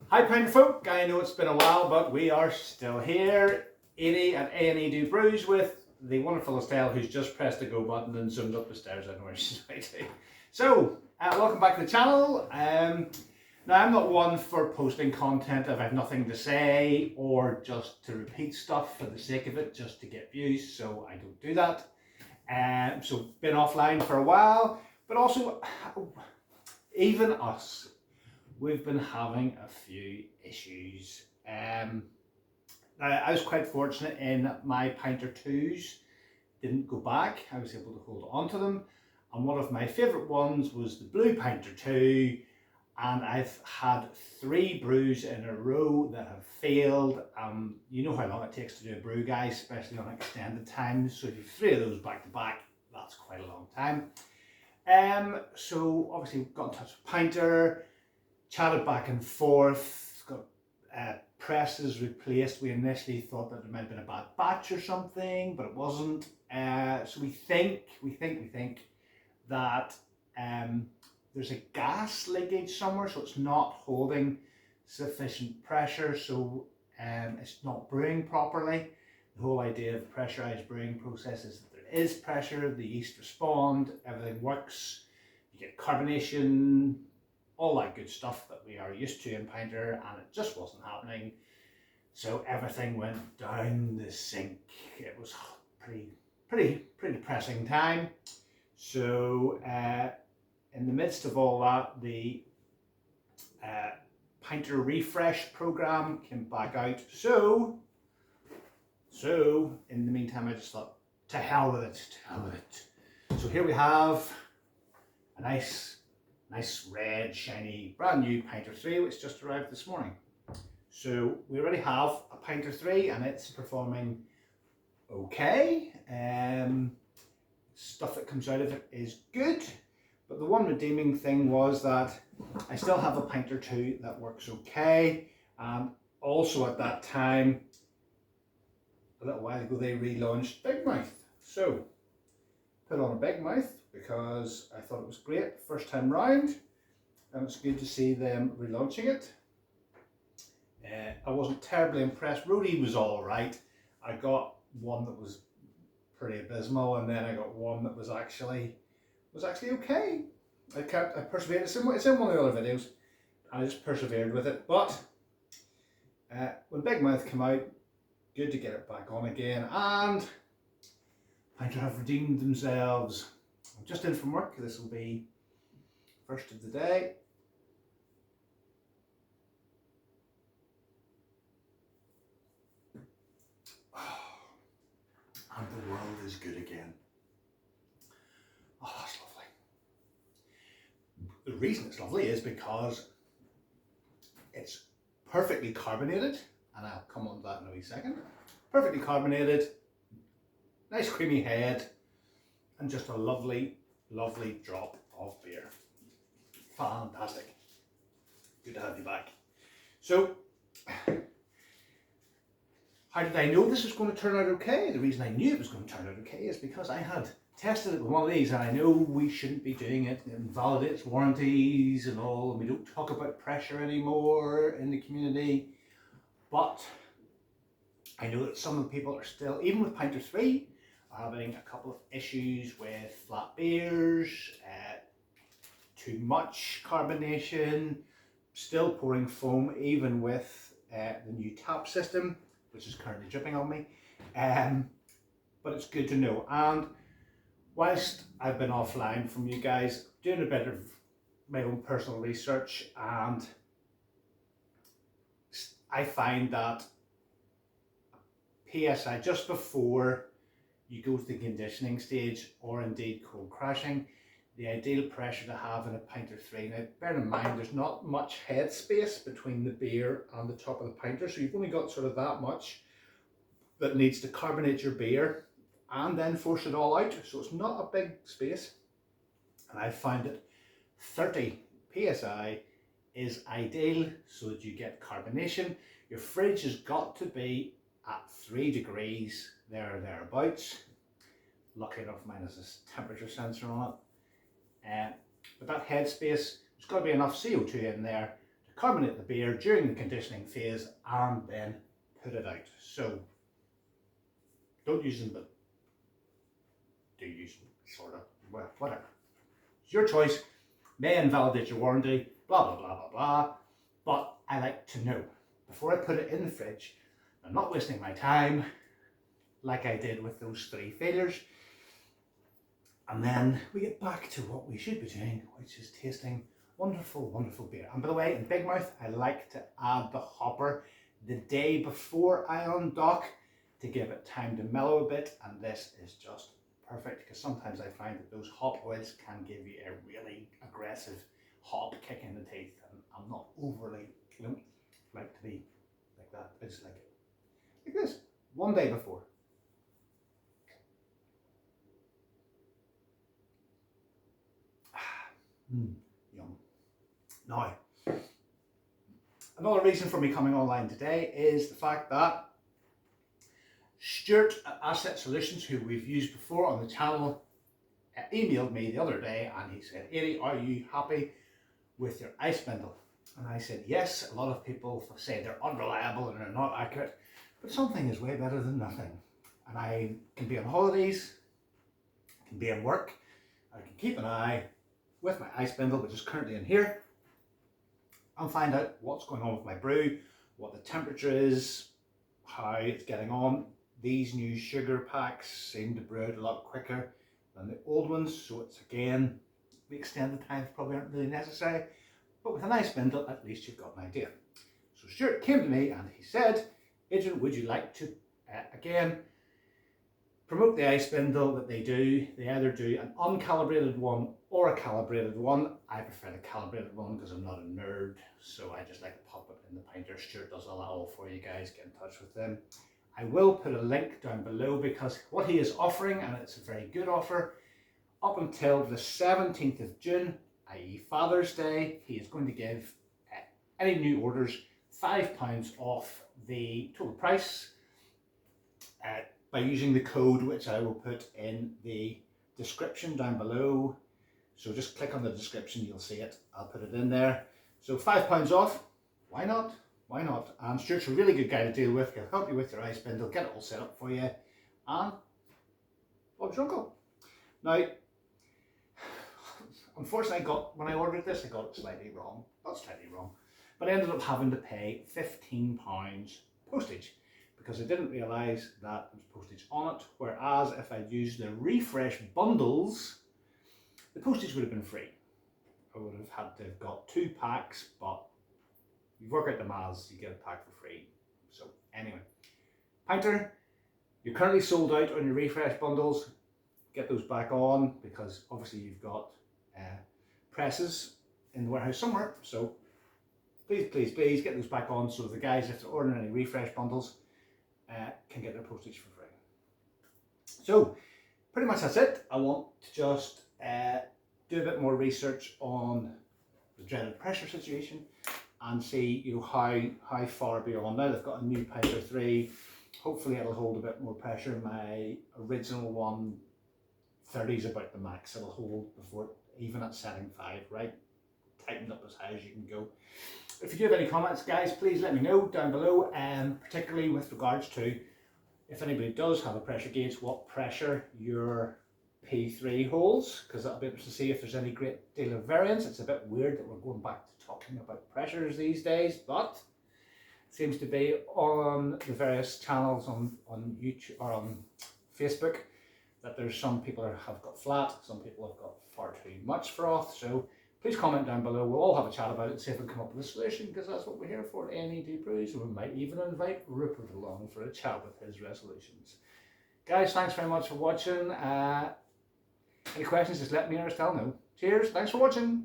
Hi Pinter folk, I know it's been a while but we are still here. Edie at A&E Do Brews with the wonderful Estelle who's just pressed the go button and zoomed up the stairs. I don't know where she's right to. So, welcome back to the channel. Now I'm not one for posting content if I have nothing to say or just to repeat stuff for the sake of it just to get views, so I don't do that. So been offline for a while, but also even us, we've been having a few issues. I was quite fortunate in my Pinter 2s didn't go back. I was able to hold on to them, and one of my favourite ones was the blue Pinter 2, and I've had 3 brews in a row that have failed. You know how long it takes to do a brew, guys, especially on extended times, so if you've 3 of those back to back, that's quite a long time. So obviously got in touch with Pinter, chatted back and forth, got presses replaced. We initially thought that there might have been a bad batch or something, but it wasn't. So we think that there's a gas leakage somewhere, so it's not holding sufficient pressure, so it's not brewing properly. The whole idea of the pressurized brewing process is that there is pressure, the yeast respond, everything works, you get carbonation, all that good stuff that we are used to in Pinter, and it just wasn't happening. So everything went down the sink. It was pretty depressing time. So in the midst of all that, the Pinter refresh program came back out. So in the meantime, I just thought, to hell with it. So here we have a nice red, shiny, brand new Pinter 3, which just arrived this morning. So we already have a Pinter 3 and it's performing okay. Stuff that comes out of it is good, but the one redeeming thing was that I still have a Pinter 2 that works okay. Also at that time, a little while ago, they relaunched Big Mouth. So put on a Big Mouth because I thought it was great first time round, and it's good to see them relaunching it. I wasn't terribly impressed. Rody was all right. I got one that was pretty abysmal, and then I got one that was actually okay. I persevered. It's in one of the other videos, and I just persevered with it. But when Big Mouth came out, good to get it back on again, and Pinter have redeemed themselves. I'm just in from work. This will be first of the day. And the world is good again. Oh, that's lovely. The reason it's lovely is because it's perfectly carbonated, and I'll come on to that in a wee second. Perfectly carbonated, nice creamy head, and just a lovely drop of beer. Fantastic. Good to have you back. So, how did I know this was going to turn out okay? The reason I knew it was going to turn out okay is because I had tested it with one of these, and I know we shouldn't be doing it. It invalidates warranties and all, and we don't talk about pressure anymore in the community. But I know that some of the people are still, even with Pinter 3, are having a couple of issues with flat beers, too much carbonation, still pouring foam even with the new tap system, which is currently dripping on me. But it's good to know. And whilst I've been offline from you guys, doing a bit of my own personal research, and I find that PSI, just before you go to the conditioning stage or indeed cold crashing, the ideal pressure to have in a Pinter 3. Now bear in mind there's not much head space between the beer and the top of the Pinter, so you've only got sort of that much that needs to carbonate your beer and then force it all out, so it's not a big space. And I find that 30 psi is ideal so that you get carbonation. Your fridge has got to be at 3 degrees there or thereabouts. Lucky enough mine has this temperature sensor on it. But that headspace, there's got to be enough CO2 in there to carbonate the beer during the conditioning phase, and then put it out. So don't use them, but do use them, sort of. Well, whatever. It's your choice. May invalidate your warranty, blah, blah, blah, blah, blah. But I like to know before I put it in the fridge. I'm not wasting my time like I did with those 3 failures. And then we get back to what we should be doing, which is tasting wonderful, wonderful beer. And by the way, in Big Mouth, I like to add the hopper the day before I undock to give it time to mellow a bit. And this is just perfect, because sometimes I find that those hop oils can give you a really aggressive hop kick in the teeth. And I'm not overly, like to be like that. I just like it like this, one day before. Yum. Now, another reason for me coming online today is the fact that Stuart at Asset Solutions, who we've used before on the channel, emailed me the other day and he said, "Eddie, are you happy with your Ispindle?" And I said, yes. A lot of people say they're unreliable and they're not accurate, but something is way better than nothing. And I can be on holidays, I can be in work, I can keep an eye with my Ispindle, which is currently in here, and find out what's going on with my brew, what the temperature is, how it's getting on. These new sugar packs seem to brew it a lot quicker than the old ones, so it's again, the extended times probably aren't really necessary, but with an Ispindle at least you've got an idea. So Stuart came to me and he said, "Adrian, would you like to again promote the Ispindle that they do? They either do an uncalibrated one or a calibrated one. I prefer the calibrated one because I'm not a nerd, so I just like to pop it in the Pinter. Stuart does all that all for you guys. Get in touch with them. I will put a link down below, because what he is offering, and it's a very good offer, up until the 17th of June, i.e. Father's Day, he is going to give any new orders £5 off the total price by using the code, which I will put in the description down below. So just click on the description, you'll see it. I'll put it in there. So £5 off, why not? Why not? And Stuart's a really good guy to deal with. He'll help you with your Ispindle, get it all set up for you, and Bob's your uncle. Now, unfortunately, when I ordered this, I got it slightly wrong. Not slightly wrong, but I ended up having to pay £15 postage, because I didn't realise that there was postage on it, whereas if I'd used the refresh bundles, the postage would have been free. I would have had to have got 2 packs, but you work out the maths, you get a pack for free. So anyway, Pinter, you're currently sold out on your refresh bundles. Get those back on, because obviously you've got presses in the warehouse somewhere. So please, please, please get those back on, so the guys, if they're ordering any refresh bundles, can get their postage for free. So pretty much that's it. I want to just do a bit more research on the dreaded pressure situation and see how far beyond. Now they've got a new Pinter 3. Hopefully it'll hold a bit more pressure. My original one, 30 is about the max it'll hold before, even at setting 5, right? Tightened up as high as you can go. If you do have any comments, guys, please let me know down below, particularly with regards to if anybody does have a pressure gauge, what pressure your P3 holds, because that'll be interesting to see if there's any great deal of variance. It's a bit weird that we're going back to talking about pressures these days, but it seems to be on the various channels on YouTube or on Facebook that there's some people have got flat, some people have got far too much froth. So please comment down below. We'll all have a chat about it and see if we can come up with a solution, because that's what we're here for at NED Brews. We might even invite Rupert along for a chat with his resolutions. Guys, thanks very much for watching. Any questions, just let me or Estelle know. Cheers, thanks for watching.